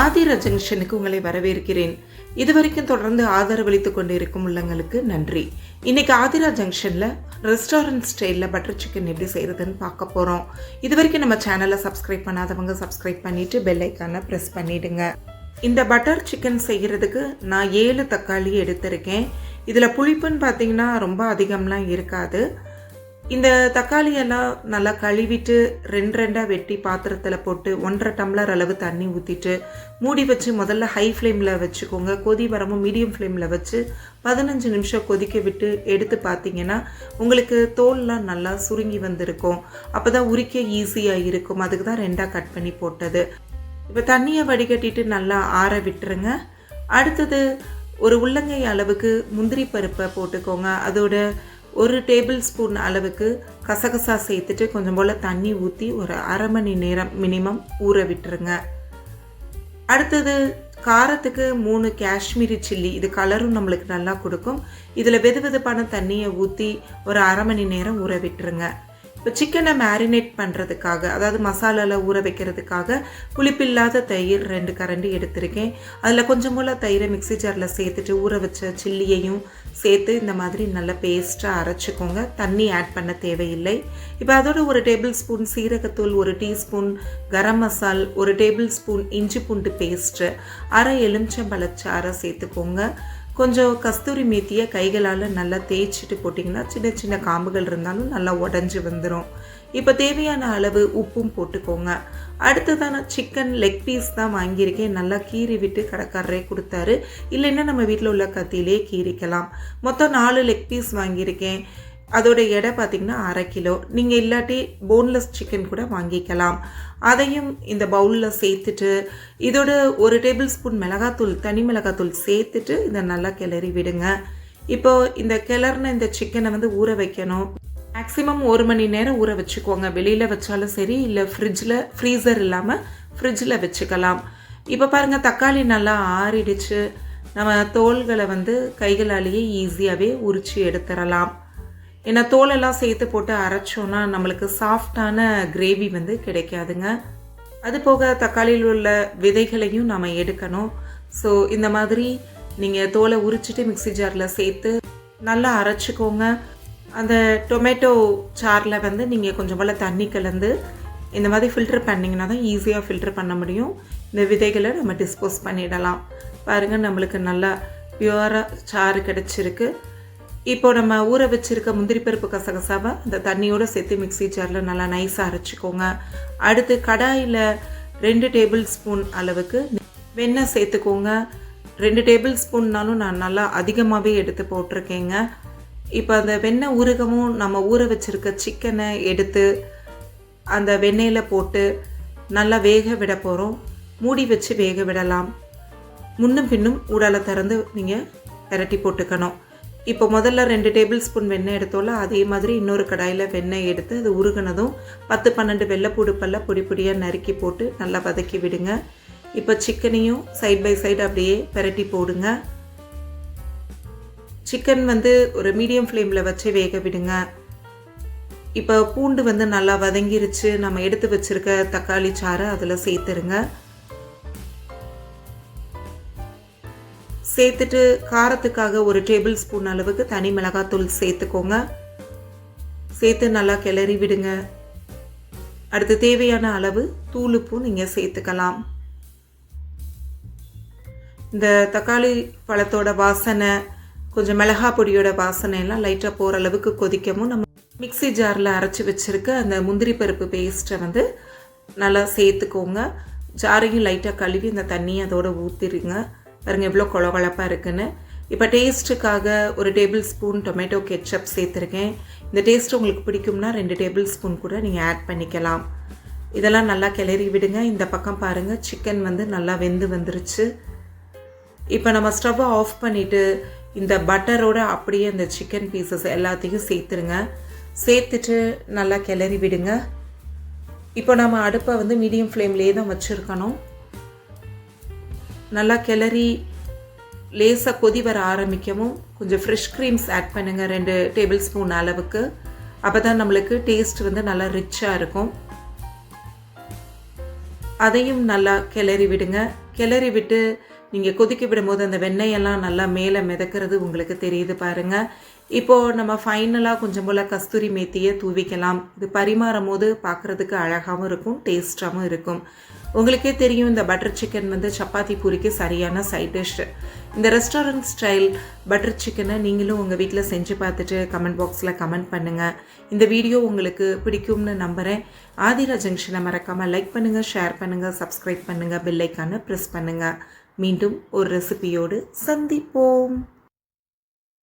ஆதிரா ஜங்ஷனுக்கு உங்களை வரவேற்கிறேன். இதுவரைக்கும் தொடர்ந்து ஆதரவளித்துக் கொண்டிருக்கும் உள்ளங்களுக்கு நன்றி. இன்னைக்கு ஆதிரா ஜங்ஷனில் ரெஸ்டாரண்ட் ஸ்டைலில் பட்டர் சிக்கன் எப்படி செய்கிறதுன்னு பார்க்க போகிறோம். இது வரைக்கும் நம்ம சேனலை சப்ஸ்கிரைப் பண்ணாதவங்க சப்ஸ்கிரைப் பண்ணிவிட்டு பெல் ஐக்கானை ப்ரெஸ் பண்ணிவிடுங்க. இந்த பட்டர் சிக்கன் செய்கிறதுக்கு நான் 7 தக்காளி எடுத்திருக்கேன். இதில் புளிப்புன்னு பார்த்தீங்கன்னா ரொம்ப அதிகம்லாம் இருக்காது. இந்த தக்காளியெல்லாம் நல்லா கழுவிட்டு 2 வெட்டி பாத்திரத்தில் போட்டு 1.5 டம்ளர் அளவு தண்ணி ஊற்றிட்டு மூடி வச்சு முதல்ல ஹை ஃப்ளேமில் வச்சுக்கோங்க. கொதி வரமும் மீடியம் ஃப்ளேமில் வச்சு 15 நிமிஷம் கொதிக்க விட்டு எடுத்து பார்த்தீங்கன்னா உங்களுக்கு தோல்லாம் நல்லா சுருங்கி வந்திருக்கும். அப்போ தான் உரிக்க ஈஸியாக இருக்கும். அதுக்கு தான் 2 கட் பண்ணி போட்டது. இப்போ தண்ணியை வடிகட்டிட்டு நல்லா ஆற விட்டுருங்க. அடுத்தது ஒரு உள்ளங்கை அளவுக்கு முந்திரி பருப்பை போட்டுக்கோங்க. அதோட 1 டேபிள் ஸ்பூன் அளவுக்கு கசகசா சேர்த்துட்டு கொஞ்சம் போல் தண்ணி ஊற்றி ஒரு அரை மணி நேரம் மினிமம் ஊற விட்டுருங்க. அடுத்தது காரத்துக்கு 3 காஷ்மீரி சில்லி, இது கலரும் நம்மளுக்கு நல்லா கொடுக்கும். இதில் வெதுவெதுப்பான தண்ணியை ஊற்றி ஒரு அரை மணி நேரம் ஊற விட்டுருங்க. இப்போ சிக்கனை மேரினேட் பண்ணுறதுக்காக, அதாவது மசாலாவில் ஊற வைக்கிறதுக்காக புளிப்பில்லாத தயிர் 2 கரண்டி எடுத்திருக்கேன். அதில் கொஞ்சம் போல் தயிரை மிக்ஸி ஜாரில் சேர்த்துட்டு ஊற வச்ச சில்லியையும் சேர்த்து இந்த மாதிரி நல்லா பேஸ்ட்டாக அரைச்சிக்கோங்க. தண்ணி ஆட் பண்ண தேவையில்லை. இப்போ அதோட 1 டேபிள் ஸ்பூன் சீரகத்தூள், 1 டீஸ்பூன் கரம் மசால், 1 டேபிள் ஸ்பூன் இஞ்சி பூண்டு பேஸ்ட்டு, அரை எலுமிச்சம்பழச்சாறை சேர்த்துக்கோங்க. கொஞ்சம் கஸ்தூரி மேத்தியை கைகளால் நல்லா தேய்ச்சிட்டு போட்டிங்கன்னா சின்ன சின்ன காம்புகள் இருந்தாலும் நல்லா உடஞ்சி வந்துடும். இப்போ தேவையான அளவு உப்பும் போட்டுக்கோங்க. அடுத்ததான சிக்கன் லெக் பீஸ் தான் வாங்கியிருக்கேன். நல்லா கீறி விட்டு கடைக்காரரே கொடுத்தாரு. இல்லைன்னா நம்ம வீட்டில் உள்ள கத்தியிலே கீறிக்கலாம். மொத்தம் 4 லெக் பீஸ் வாங்கியிருக்கேன். அதோட எடை பார்த்திங்கன்னா 1/2 கிலோ. நீங்கள் இல்லாட்டி போன்லெஸ் சிக்கன் கூட வாங்கிக்கலாம். அதையும் இந்த பவுலில் சேர்த்துட்டு இதோட 1 டேபிள் ஸ்பூன் மிளகாத்தூள், தனி மிளகாத்தூள் சேர்த்துட்டு இதை நல்லா கிளறி விடுங்க. இப்போது இந்த கிளறின இந்த சிக்கனை ஊற வைக்கணும். மேக்ஸிமம் 1 மணி நேரம் ஊற வச்சுக்கோங்க. வெளியில் வச்சாலும் சரி, இல்லை ஃப்ரீசர் இல்லாமல் ஃப்ரிட்ஜில் வச்சுக்கலாம். இப்போ பாருங்கள், தக்காளி நல்லா ஆறிடுச்சு. நம்ம தோல்களை கைகளாலேயே ஈஸியாகவே உரித்து எடுத்துடலாம். ஏன்னா தோலெல்லாம் சேர்த்து போட்டு அரைச்சோன்னா நம்மளுக்கு சாஃப்டான கிரேவி கிடைக்காதுங்க. அது போக தக்காளியில் உள்ள விதைகளையும் நம்ம எடுக்கணும். ஸோ இந்த மாதிரி நீங்கள் தோலை உரிச்சிட்டு மிக்ஸி ஜாரில் சேர்த்து நல்லா அரைச்சிக்கோங்க. அந்த டொமேட்டோ சாரில் நீங்கள் கொஞ்சம் போல் தண்ணி கலந்து இந்த மாதிரி ஃபில்டர் பண்ணிங்கன்னா தான் ஈஸியாக ஃபில்டர் பண்ண முடியும். இந்த விதைகளை நம்ம டிஸ்போஸ் பண்ணிடலாம். பாருங்கள், நம்மளுக்கு நல்லா பியூராக சாறு கிடச்சிருக்கு. இப்போ நம்ம ஊற வச்சுருக்க முந்திரி பருப்பு கசகசாவை அந்த தண்ணியோடு சேர்த்து மிக்ஸி ஜாரில் நல்லா நைஸாக அரைச்சிக்கோங்க. அடுத்து கடாயில் 2 டேபிள் ஸ்பூன் அளவுக்கு வெண்ணெய் சேர்த்துக்கோங்க. 2 டேபிள் ஸ்பூன்னாலும் நான் நல்லா அதிகமாகவே எடுத்து போட்டிருக்கேங்க. இப்போ அந்த வெண்ணெய் உருகமும் நம்ம ஊற வச்சுருக்க சிக்கனை எடுத்து அந்த வெண்ணெயில் போட்டு நல்லா வேக விட போகிறோம். மூடி வச்சு வேக விடலாம். முன்னும் பின்னும் ஊடால திறந்து நீங்கள் பெரட்டி போட்டுக்கணும். இப்போ முதல்ல 2 டேபிள் ஸ்பூன் வெண்ணெய் எடுத்தோம்ல, அதே மாதிரி இன்னொரு கடாயில் வெண்ணெய் எடுத்து அது உருகினதும் 10-12 வெள்ளைப்பூடு பல்ல பொடி பொடியாக நறுக்கி போட்டு நல்லா வதக்கி விடுங்க. இப்போ சிக்கனையும் சைட் பை சைடு அப்படியே பெரட்டி போடுங்க. சிக்கன் ஒரு மீடியம் ஃப்ளேமில் வச்சு வேக விடுங்க. இப்போ பூண்டு நல்லா வதங்கிருச்சு. நம்ம எடுத்து வச்சுருக்க தக்காளி சாறை அதில் சேர்த்துருங்க. சேர்த்துட்டு காரத்துக்காக 1 டேபிள் ஸ்பூன் அளவுக்கு தனி மிளகாத்தூள் சேர்த்துக்கோங்க. சேர்த்து நல்லா கிளறி விடுங்க. அடுத்து தேவையான அளவு தூளுப்பும் நீங்கள் சேர்த்துக்கலாம். இந்த தக்காளி பழத்தோட வாசனை, கொஞ்சம் மிளகா பொடியோட வாசனை எல்லாம் லைட்டாக போகிற அளவுக்கு கொதிக்கவும் நம்ம மிக்ஸி ஜாரில் அரைச்சி வச்சுருக்க அந்த முந்திரி பருப்பு பேஸ்ட்டை நல்லா சேர்த்துக்கோங்க. ஜாரையும் லைட்டாக கழுவி இந்த தண்ணியை அதோடு ஊற்றிடுங்க. பாருங்கள் எவ்வளோ கொழகொழப்பாக இருக்குன்னு. இப்போ டேஸ்ட்டுக்காக 1 டேபிள் ஸ்பூன் டொமேட்டோ கெட்சப் சேர்த்துருக்கேன். இந்த டேஸ்ட் உங்களுக்கு பிடிக்கும்னா 2 டேபிள் ஸ்பூன் கூட நீங்கள் ஆட் பண்ணிக்கலாம். இதெல்லாம் நல்லா கிளறி விடுங்க. இந்த பக்கம் பாருங்கள், சிக்கன் நல்லா வெந்து வந்துருச்சு. இப்போ நம்ம ஸ்டவ்வை ஆஃப் பண்ணிவிட்டு இந்த பட்டரோட அப்படியே இந்த சிக்கன் பீசஸ் எல்லாத்தையும் சேர்த்துருங்க. சேர்த்துட்டு நல்லா கிளறி விடுங்க. இப்போ நம்ம அடுப்பை மீடியம் ஃப்ளேம்லேயே தான் வச்சுருக்கணும். நல்லா கிளறி லேசாக கொதி வர ஆரம்பிக்கவும் கொஞ்சம் ஃப்ரெஷ் க்ரீம்ஸ் ஆட் பண்ணுங்கள், 2 டேபிள் ஸ்பூன் அளவுக்கு. அப்போ தான் நம்மளுக்கு டேஸ்ட் நல்லா ரிச்சாக இருக்கும். அதையும் நல்லா கிளறி விடுங்க. கிளறி விட்டு நீங்கள் கொதிக்க விடும்போது அந்த வெண்ணெயெல்லாம் நல்லா மேலே மிதக்கிறது உங்களுக்கு தெரியுது பாருங்கள். இப்போது நம்ம ஃபைனலாக கொஞ்சம் போல் கஸ்தூரி மேத்தியை தூவிக்கலாம். இது பரிமாறும் போது பார்க்குறதுக்கு அழகாகவும் இருக்கும், டேஸ்ட்டாகவும் இருக்கும். உங்களுக்கே தெரியும் இந்த பட்டர் சிக்கன் வந்து சப்பாத்தி பூரிக்கு சரியான சைட் டிஷ். இந்த ரெஸ்டாரண்ட் ஸ்டைல் பட்டர் சிக்கனை நீங்களும் உங்கள் வீட்டில் செஞ்சு பார்த்துட்டு கமெண்ட் பாக்ஸில் கமெண்ட் பண்ணுங்கள். இந்த வீடியோ உங்களுக்கு பிடிக்கும்னு நம்புகிறேன். ஆதிரா ஜங்ஷனை மறக்காமல் லைக் பண்ணுங்கள், ஷேர் பண்ணுங்கள், சப்ஸ்கிரைப் பண்ணுங்கள், பெல் ஐக்கானை ப்ரெஸ் பண்ணுங்கள். மீண்டும் ஒரு ரெசிபியோடு சந்திப்போம்.